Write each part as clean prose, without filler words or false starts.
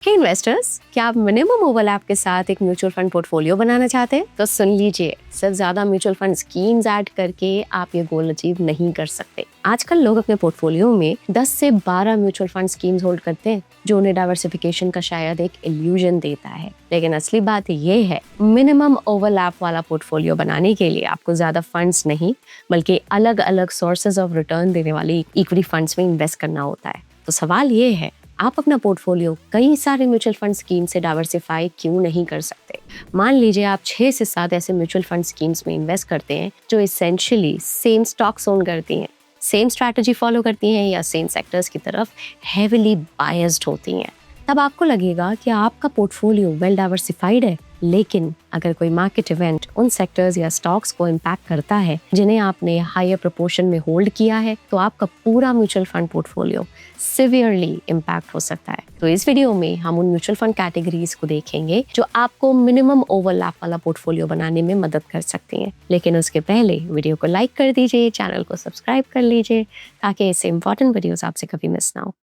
हे investors, क्या आप minimum overlap के साथ एक म्यूचुअल फंड पोर्टफोलियो बनाना चाहते हैं? तो सुन लीजिए, सिर्फ ज्यादा म्यूचुअल फंड स्कीम्स ऐड करके आप ये गोल अचीव नहीं कर सकते। आजकल लोग अपने पोर्टफोलियो में 10 से 12 म्यूचुअल फंड स्कीम्स होल्ड करते हैं, जो उन्हें डाइवर्सिफिकेशन का शायद एक इल्यूजन देता है। लेकिन असली बात ये है, मिनिमम ओवरलैप वाला पोर्टफोलियो बनाने के लिए आपको ज्यादा फंड्स नहीं, बल्कि अलग अलग सोर्सेज ऑफ रिटर्न देने वाले इक्विटी फंड्स में इन्वेस्ट करना होता है। तो सवाल ये है, आप अपना पोर्टफोलियो कई सारे म्यूचुअल फंड स्कीम से डाइवर्सिफाई क्यों नहीं कर सकते? मान लीजिए आप 6 से 7 ऐसे म्यूचुअल फंड स्कीम्स में इन्वेस्ट करते हैं जो एसेंशियली सेम स्टॉक्स ओन करती हैं, सेम स्ट्रैटेजी फॉलो करती हैं या सेम सेक्टर्स की तरफ हेविली बायस्ड होती हैं। तब आपको लगेगा कि आपका पोर्टफोलियो वेल डाइवर्सिफाइड है। लेकिन अगर कोई मार्केट इवेंट उन सेक्टर्स या स्टॉक्स को इम्पैक्ट करता है जिन्हें आपने हायर प्रोपोर्शन में होल्ड किया है, तो आपका पूरा mutual fund portfolio severely impact हो सकता है। तो इस वीडियो में हम उन म्यूचुअल फंड कैटेगरीज को देखेंगे जो आपको मिनिमम ओवरलैप वाला पोर्टफोलियो बनाने में मदद कर सकती हैं। लेकिन उसके पहले वीडियो को लाइक कर दीजिए, चैनल को सब्सक्राइब कर लीजिए ताकि ऐसे इंपॉर्टेंट वीडियोस आपसे कभी मिस ना हो।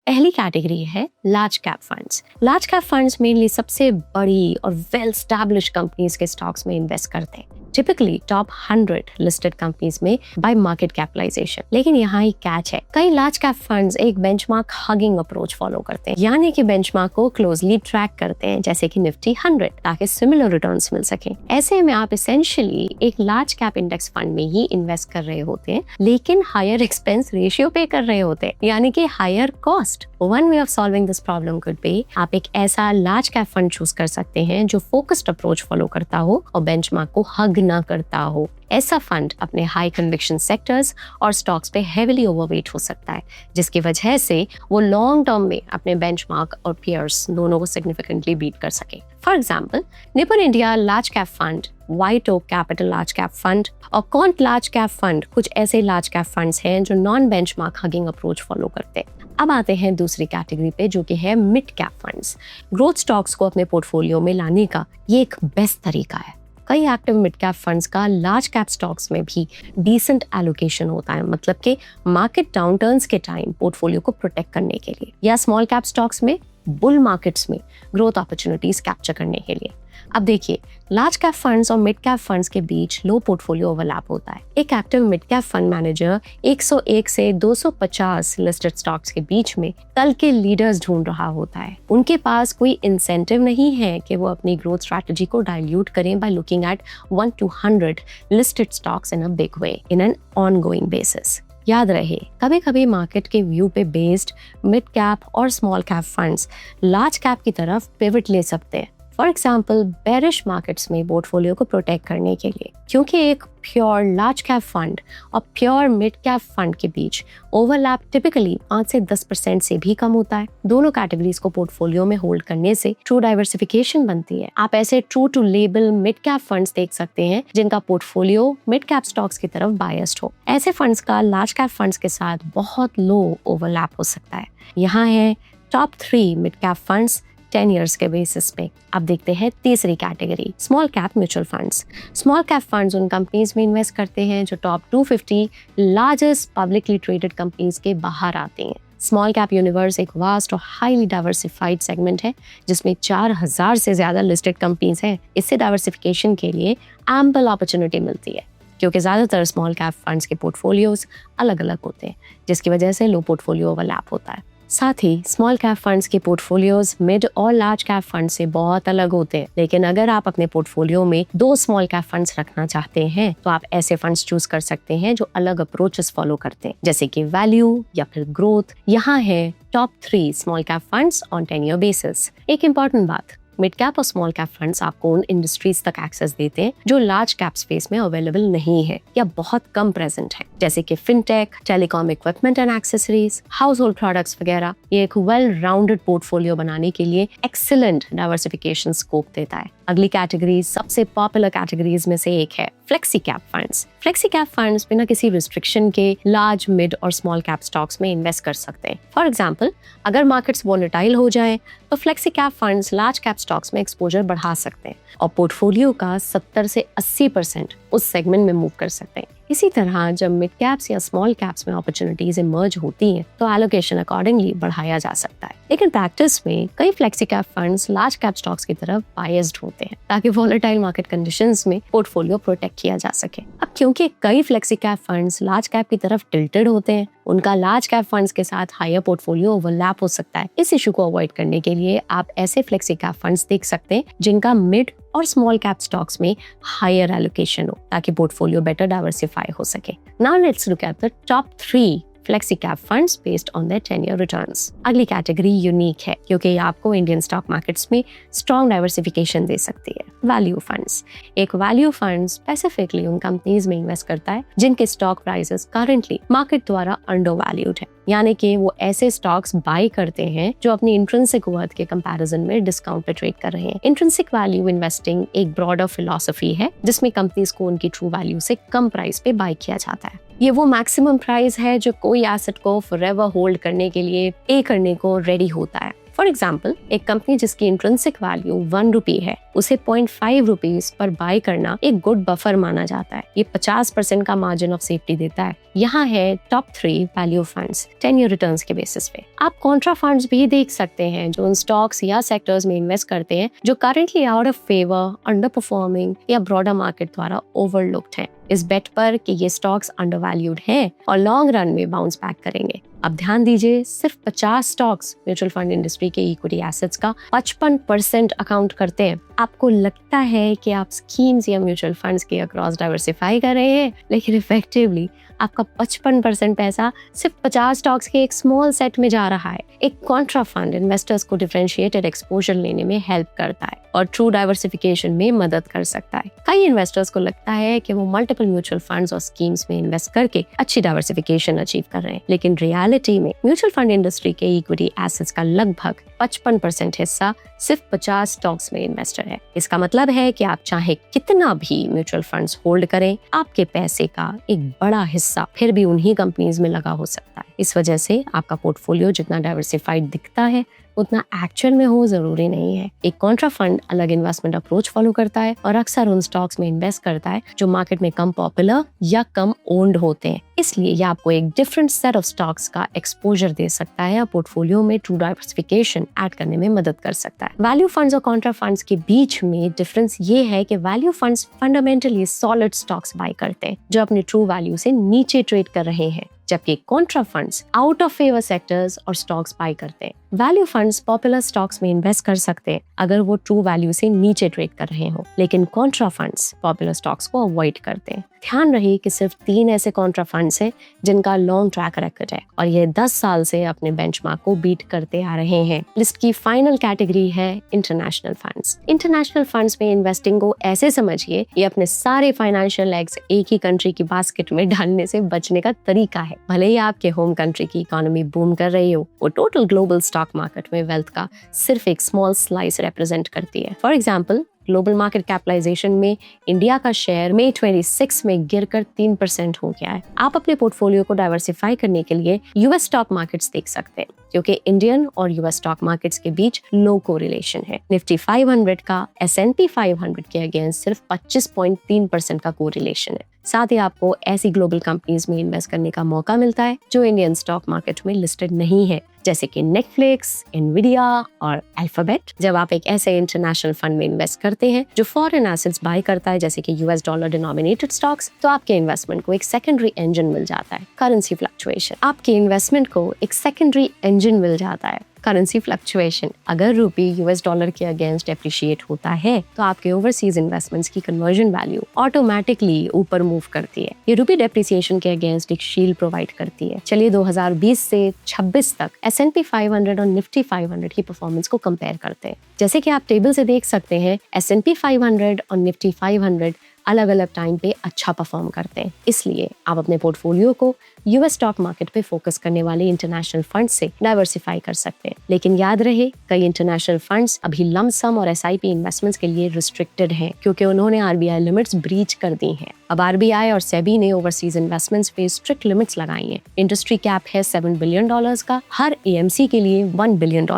पहली कैटेगरी है large cap funds. Large cap funds mainly सबसे बड़ी और वेल स्टैब्लिश कंपनीज के स्टॉक्स में इन्वेस्ट करते हैं, टिपिकली टॉप 100 लिस्टेड कंपनीज में बाय मार्केट कैपिटलाइजेशन। लेकिन यहाँ एक कैच है, कई लार्ज कैप फंड्स एक बेंचमार्क हगिंग अप्रोच फॉलो करते हैं, यानी कि बेंचमार्क को क्लोजली ट्रैक करते हैं, जैसे कि निफ्टी 100, ताकि सिमिलर रिटर्न्स मिल सके। ऐसे में आप एसेंशियली एक लार्ज कैप इंडेक्स फंड में ही इन्वेस्ट कर रहे होते हैं, लेकिन हायर एक्सपेंस रेशियो पे कर रहे होते हैं, यानी कि higher cost. One way of solving this problem could be, आप एक ऐसा लार्ज कैप फंड चूज कर सकते हैं जो फोकस्ड अप्रोच फॉलो करता हो और बेंचमार्क को हग ना करता हो। ऐसा फंड अपने हाई कन्विक्शन सेक्टर्स और स्टॉक्स पे हेविली ओवरवेट हो सकता है, जिसकी वजह से वो लॉन्ग टर्म में अपने बेंचमार्क और पीयर्स दोनों को सिग्निफिकेंटली बीट कर सके। For example, Nippon India large cap fund, White Oak Capital large cap fund और कॉन्ट लार्ज कैप फंड कुछ ऐसे लार्ज कैप फंड्स हैं जो non benchmark hugging approach follow करते हैं। अब आते हैं दूसरी कैटेगरी पे, जो कि है mid cap funds. Growth stocks को अपने पोर्टफोलियो में लाने का ये एक बेस्ट तरीका है। कई एक्टिव मिड कैप फंड्स का लार्ज कैप स्टॉक्स में भी डिसेंट एलोकेशन होता है, मतलब कि मार्केट डाउनटर्न्स के टाइम पोर्टफोलियो को प्रोटेक्ट करने के लिए, या स्मॉल कैप स्टॉक्स में बुल मार्केट्स में ग्रोथ अपॉर्चुनिटीज कैप्चर करने के लिए। अब देखिए, लार्ज कैप फंड्स और मिड कैप फंड्स के बीच लो पोर्टफोलियो ओवरलैप होता है। एक active mid cap fund manager 101 से 250 लिस्टेड स्टॉक्स के बीच में कल के लीडर्स ढूंढ रहा होता है। उनके पास कोई इंसेंटिव नहीं है कि वो अपनी ग्रोथ स्ट्रैटेजी को डाइल्यूट करें by looking at 1 to 100 listed stocks in a big way in an ongoing basis. याद रहे, कभी कभी मार्केट के व्यू पे बेस्ड मिड कैप और small cap funds large cap की तरफ पिवट ले सकते हैं। फॉर एग्जाम्पल, बेरिश मार्केट्स में पोर्टफोलियो को प्रोटेक्ट करने के लिए, क्योंकि एक प्योर लार्ज कैप फंड और प्योर मिड कैप फंड के बीच ओवरलैप टिपिकली 5 से 10% से भी कम होता है। दोनों कैटेगरीज को पोर्टफोलियो में होल्ड करने से ट्रू डाइवर्सिफिकेशन बनती है। आप ऐसे true to label mid cap funds देख सकते हैं जिनका पोर्टफोलियो मिड कैप स्टॉक्स की तरफ बायस्ड हो। ऐसे फंड्स का लार्ज कैप फंड्स के साथ बहुत लो ओवरलैप हो सकता है। यहाँ है top 3 mid cap funds 10 years के बेसिस पे। अब देखते हैं तीसरी category, small cap mutual funds. Small cap funds उन कंपनीज में इन्वेस्ट करते हैं जो top 250 largest publicly traded companies के बाहर आते हैं। स्मॉल कैप यूनिवर्स एक वास्ट और हाईली डाइवर्सिफाइड सेगमेंट है, जिसमें 4000 से ज्यादा लिस्टेड कंपनीज हैं। इससे डाइवर्सिफिकेशन के लिए एम्पल अपॉर्चुनिटी मिलती है, क्योंकि ज्यादातर स्मॉल कैप फंड्स के पोर्टफोलियोज अलग अलग होते हैं, जिसकी वजह से लो पोर्टफोलियो ओवरलैप होता है। साथ ही स्मॉल कैप फंड्स के पोर्टफोलियोज मिड और लार्ज कैप फंड से बहुत अलग होते हैं। लेकिन अगर आप अपने पोर्टफोलियो में 2 स्मॉल कैप फंड्स रखना चाहते हैं, तो आप ऐसे फंड्स चूज कर सकते हैं जो अलग अप्रोचेस फॉलो करते हैं, जैसे कि वैल्यू या फिर ग्रोथ। यहाँ है top 3 small cap funds on 10 year basis. एक इंपॉर्टेंट बात, मिड कैप और स्मॉल कैप फंड्स आपको उन इंडस्ट्रीज तक एक्सेस देते हैं जो लार्ज कैप स्पेस में अवेलेबल नहीं है या बहुत कम प्रेजेंट है, जैसे कि fintech, telecom equipment and accessories, house hold products वगैरह। ये एक वेल राउंडेड पोर्टफोलियो बनाने के लिए एक्सीलेंट डाइवर्सिफिकेशन स्कोप देता है। अगली कैटेगरी, सबसे पॉपुलर कैटेगरीज में से एक है flexi cap funds. Flexi cap funds बिना किसी रिस्ट्रिक्शन के लार्ज, मिड और स्मॉल कैप स्टॉक्स में इन्वेस्ट कर सकते हैं। फॉर एग्जांपल, अगर मार्केट्स वोलेटाइल हो जाए तो flexi cap funds large cap stocks में एक्सपोजर बढ़ा सकते हैं और पोर्टफोलियो का 70 से 80% उस सेगमेंट में मूव कर सकते हैं। इसी तरह जब मिड कैप्स या स्मॉल कैप्स में अपॉर्चुनिटीज इमर्ज होती हैं तो एलोकेशन अकॉर्डिंगली बढ़ाया जा सकता है। लेकिन प्रैक्टिस में कई flexi cap funds large cap stocks की तरफ बायस्ड होते हैं ताकि वोलेटाइल मार्केट कंडीशंस में पोर्टफोलियो प्रोटेक्ट किया जा सके। अब क्योंकि कई flexi cap funds large cap की तरफ टिल्टेड होते हैं, उनका लार्ज कैप फंड्स के साथ हायर पोर्टफोलियो ओवरलैप हो सकता है। इस इशू को अवॉइड करने के लिए आप ऐसे फ्लेक्सी कैप फंड्स देख सकते हैं जिनका मिड और स्मॉल कैप स्टॉक्स में हायर एलोकेशन हो ताकि पोर्टफोलियो बेटर डाइवर्सिफाई हो सके। Now let's look at the top 3 flexi cap funds based on their 10-year returns. अगली कैटेगरी यूनिक है क्योंकि ये आपको इंडियन स्टॉक मार्केट्स में स्ट्रॉन्ग डाइवर्सिफिकेशन दे सकती है। Value funds. एक वैल्यू फंड स्पेसिफिकली उन कंपनीज में इन्वेस्ट करता है जिनके स्टॉक प्राइसेस करंटली मार्केट द्वारा अंडर वैल्यूड है, यानी कि वो ऐसे स्टॉक्स बाय करते हैं जो अपनी इंट्रिंसिक वर्थ के कंपैरिजन में डिस्काउंट पे ट्रेड कर रहे हैं। इंट्रिंसिक वैल्यू इन्वेस्टिंग एक ब्रॉडर फिलॉसफी है जिसमें कंपनीज को उनकी ट्रू वैल्यू से कम प्राइस पे बाय किया जाता है। ये वो मैक्सिमम प्राइस है जो कोई एसेट को फॉरएवर होल्ड करने के लिए पे करने को रेडी होता है। फॉर एग्जाम्पल, एक कंपनी जिसकी इंट्रिंसिक वैल्यू 1 रुपी है उसे 0.5 रुपीज पर बाय करना एक गुड बफर माना जाता है। ये 50% का मार्जिन ऑफ सेफ्टी देता है। यहाँ है top 3 value funds 10-year returns के बेसिस पे। आप कॉन्ट्रा फंड्स भी देख सकते हैं जो उन स्टॉक्स या सेक्टर्स में इन्वेस्ट करते हैं जो currently out of favour, under performing या ब्रॉडर मार्केट द्वारा ओवरलुक्ड हैं, इस बेट पर कि ये स्टॉक्स अंडरवैल्यूड हैं और लॉन्ग रन में बाउंस बैक करेंगे। अब ध्यान दीजिए, सिर्फ 50 स्टॉक्स म्यूचुअल फंड इंडस्ट्री के इक्विटी एसेट्स का 55% अकाउंट करते हैं। आपको लगता है कि आप स्कीम्स या म्यूचुअल फंड्स के अक्रॉस डाइवर्सिफाई कर रहे हैं, लेकिन इफेक्टिवली आपका 55% पैसा सिर्फ 50 स्टॉक्स के एक स्मॉल सेट में जा रहा है। एक कॉन्ट्रा फंड इन्वेस्टर्स को डिफरेंशिएटेड एक्सपोजर लेने में हेल्प करता है और ट्रू डाइवर्सिफिकेशन में मदद कर सकता है। कई इन्वेस्टर्स को लगता है कि वो मल्टीपल म्यूचुअल फंड्स और स्कीम्स में इन्वेस्ट करके अच्छी डाइवर्सिफिकेशन अचीव कर रहे हैं, लेकिन रियलिटी में म्यूचुअल फंड इंडस्ट्री के इक्विटी एसेट्स का लगभग 55% हिस्सा सिर्फ 50 स्टॉक्स में इन्वेस्टर है। इसका मतलब है कि आप चाहे कितना भी म्यूचुअल फंड्स होल्ड करें, आपके पैसे का एक बड़ा हिस्सा फिर भी उन्हीं कंपनीज में लगा हो सकता है। इस वजह से आपका पोर्टफोलियो जितना डाइवर्सिफाइड दिखता है उतना एक्चुअल में हो जरूरी नहीं है। एक कॉन्ट्रा फंड अलग इन्वेस्टमेंट अप्रोच फॉलो करता है और अक्सर उन स्टॉक्स में इन्वेस्ट करता है जो मार्केट में कम पॉपुलर या कम ओन्ड होते हैं। इसलिए ये आपको एक डिफरेंट सेट ऑफ स्टॉक्स का एक्सपोजर दे सकता है और पोर्टफोलियो में ट्रू डाइवर्सिफिकेशन ऐड करने में मदद कर सकता है। वैल्यू फंड्स और कॉन्ट्रा फंड्स के बीच में डिफरेंस ये है कि value funds fundamentally solid stocks buy करते हैं जो अपनी ट्रू वैल्यू से नीचे ट्रेड कर रहे हैं, जबकि Contra funds out of favour sectors और स्टॉक्स बाय करते हैं। वैल्यू फंड्स पॉपुलर स्टॉक्स में इन्वेस्ट कर सकते हैं अगर वो ट्रू वैल्यू से नीचे ट्रेड कर रहे हो, लेकिन कॉन्ट्रा फंड्स पॉपुलर स्टॉक्स को अवॉइड करते हैं। ध्यान रहे कि सिर्फ 3 ऐसे कॉन्ट्रा फंड्स हैं जिनका लॉन्ग ट्रैक रिकॉर्ड है और ये 10 साल से अपने बेंचमार्क को बीट करते आ रहे हैं। लिस्ट की फाइनल कैटेगरी है इंटरनेशनल फंड्स। इंटरनेशनल फंड्स में इन्वेस्टिंग को ऐसे समझिए ये अपने सारे फाइनेंशियल एग्स एक ही कंट्री की बास्केट में डालने से बचने का तरीका है। भले ही आपके होम कंट्री की इकोनॉमी बूम कर रही हो, वो टोटल ग्लोबल स्टॉक मार्केट में वेल्थ का सिर्फ एक स्मॉल स्लाइस रिप्रेजेंट करती है। For example, global market capitalization में इंडिया का शेयर मई 26 में गिरकर 3% हो गया है। आप अपने पोर्टफोलियो को डाइवर्सिफाई करने के लिए यूएस स्टॉक मार्केट्स देख सकते हैं क्योंकि इंडियन और यूएस स्टॉक मार्केट्स के बीच लो कोरिलेशन है। निफ्टी 500 का S&P 500 के अगेंस्ट सिर्फ 25.3% का कोरिलेशन है। साथ ही आपको ऐसी ग्लोबल कंपनीज में इन्वेस्ट करने का मौका मिलता है जो इंडियन स्टॉक मार्केट में लिस्टेड नहीं है, जैसे कि नेटफ्लिक्स, एनवीडिया और अल्फाबेट। जब आप एक ऐसे इंटरनेशनल फंड में इन्वेस्ट करते हैं जो फॉरेन एसेट्स बाय करता है, जैसे कि यूएस डॉलर डिनोमिनेटेड स्टॉक्स, तो आपके इन्वेस्टमेंट को एक सेकेंडरी इंजन मिल जाता है, करेंसी फ्लक्चुएशन। आपके इन्वेस्टमेंट को एक सेकेंडरी इंजन मिल जाता है, करेंसी फ्लक्चुएशन। अगर रूपी यूएस डॉलर के अगेंस्ट एप्रिशिएट होता है तो आपके ओवरसीज इन्वेस्टमेंट्स की कन्वर्जन वैल्यू ऑटोमेटिकली ऊपर मूव करती है। ये रूपी डेप्रिसिएशन के अगेंस्ट एक शील्ड प्रोवाइड करती है। चलिए 2020 से 26 तक S&P 500 और निफ्टी 500 की परफॉर्मेंस को कंपेयर करते हैं। जैसे कि आप टेबल से देख सकते हैं, S&P 500 और निफ्टी 500 अलग अलग टाइम पे अच्छा परफॉर्म करते हैं। इसलिए आप अपने पोर्टफोलियो को यूएस स्टॉक मार्केट पे फोकस करने वाले इंटरनेशनल फंड से डाइवर्सिफाई कर सकते हैं। लेकिन याद रहे, कई इंटरनेशनल फंड्स अभी लंप सम और SIP इन्वेस्टमेंट्स के लिए रिस्ट्रिक्टेड हैं क्योंकि उन्होंने RBI लिमिट्स ब्रीच कर दी हैं। अब आरबीआई और सेबी ने ओवरसीज इन्वेस्टमेंट्स पे स्ट्रिक्ट लिमिट्स लगाई हैं। इंडस्ट्री कैप है $7 बिलियन का, हर एएमसी के लिए $1 बिलियन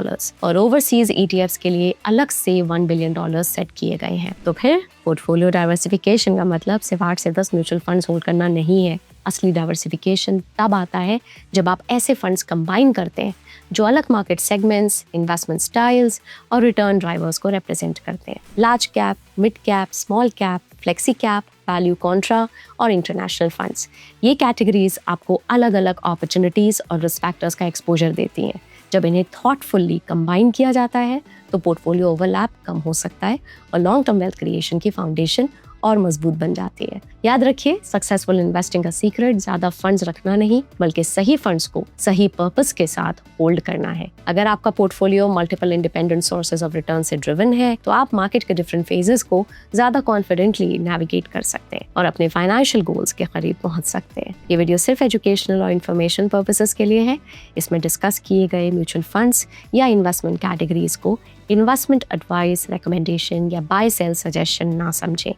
और ओवरसीज ईटीएफ्स के लिए अलग से $1 बिलियन सेट किए गए हैं। तो फिर पोर्टफोलियो डाइवर्सिफिकेशन का मतलब सिर्फ 8 से 10 म्यूचुअल फंड्स होल्ड करना नहीं है। असली डाइवर्सिफिकेशन तब आता है जब आप ऐसे फंड्स कंबाइन करते हैं जो अलग मार्केट सेगमेंट्स, इन्वेस्टमेंट स्टाइल्स और रिटर्न ड्राइवर्स को रिप्रेजेंट करते हैं। Large cap, mid cap, small cap, flexi cap, value Contra और इंटरनेशनल फंड्स, ये कैटेगरीज आपको अलग अलग अपॉर्चुनिटीज और रिस्क फैक्टर्स का एक्सपोजर देती हैं। जब इन्हें थॉटफुली कंबाइन किया जाता है तो पोर्टफोलियो ओवरलैप कम हो सकता है और लॉन्ग टर्म वेल्थ क्रिएशन की फाउंडेशन और मजबूत बन जाती है। याद रखिए, सक्सेसफुल इन्वेस्टिंग का सीक्रेट ज्यादा फंड्स रखना नहीं, बल्कि सही फंड्स को सही पर्पस के साथ होल्ड करना है। अगर आपका portfolio multiple independent sources of return से ड्रिवन है तो आप मार्केट के डिफरेंट फेजेस को ज्यादा कॉन्फिडेंटली नेविगेट कर सकते हैं और अपने फाइनेंशियल गोल्स के करीब पहुंच सकते हैं। ये वीडियो सिर्फ एजुकेशनल और इन्फॉर्मेशन पर्पसेस के लिए है। इसमें डिस्कस किए गए म्यूचुअल फंड्स या इन्वेस्टमेंट कैटेगरीज को इन्वेस्टमेंट एडवाइस, रिकमेंडेशन या बाय सेल सजेशन ना समझें।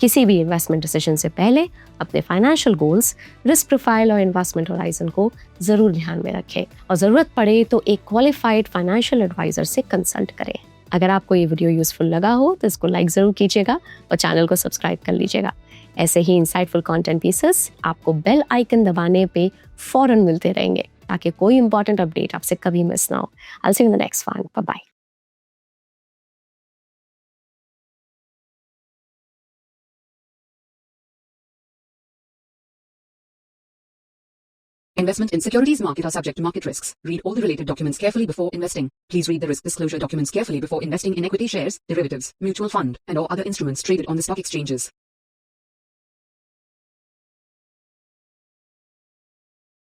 किसी भी इन्वेस्टमेंट डिसीजन से पहले अपने फाइनेंशियल गोल्स, रिस्क प्रोफाइल और इन्वेस्टमेंट होराइजन को जरूर ध्यान में रखें और जरूरत पड़े तो एक क्वालिफाइड फाइनेंशियल एडवाइजर से कंसल्ट करें। अगर आपको ये वीडियो यूजफुल लगा हो तो इसको लाइक जरूर कीजिएगा और चैनल को सब्सक्राइब कर लीजिएगा। ऐसे ही इंसाइटफुल कंटेंट पीसेस आपको बेल आइकन दबाने पे फौरन मिलते रहेंगे ताकि कोई इंपॉर्टेंट अपडेट आपसे कभी मिस ना हो। I will see you in the next one. Bye bye. Investment in securities market are subject to market risks. Read all the related documents carefully before investing. Please read the risk disclosure documents carefully before investing in equity shares, derivatives, mutual fund, and or other instruments traded on the stock exchanges.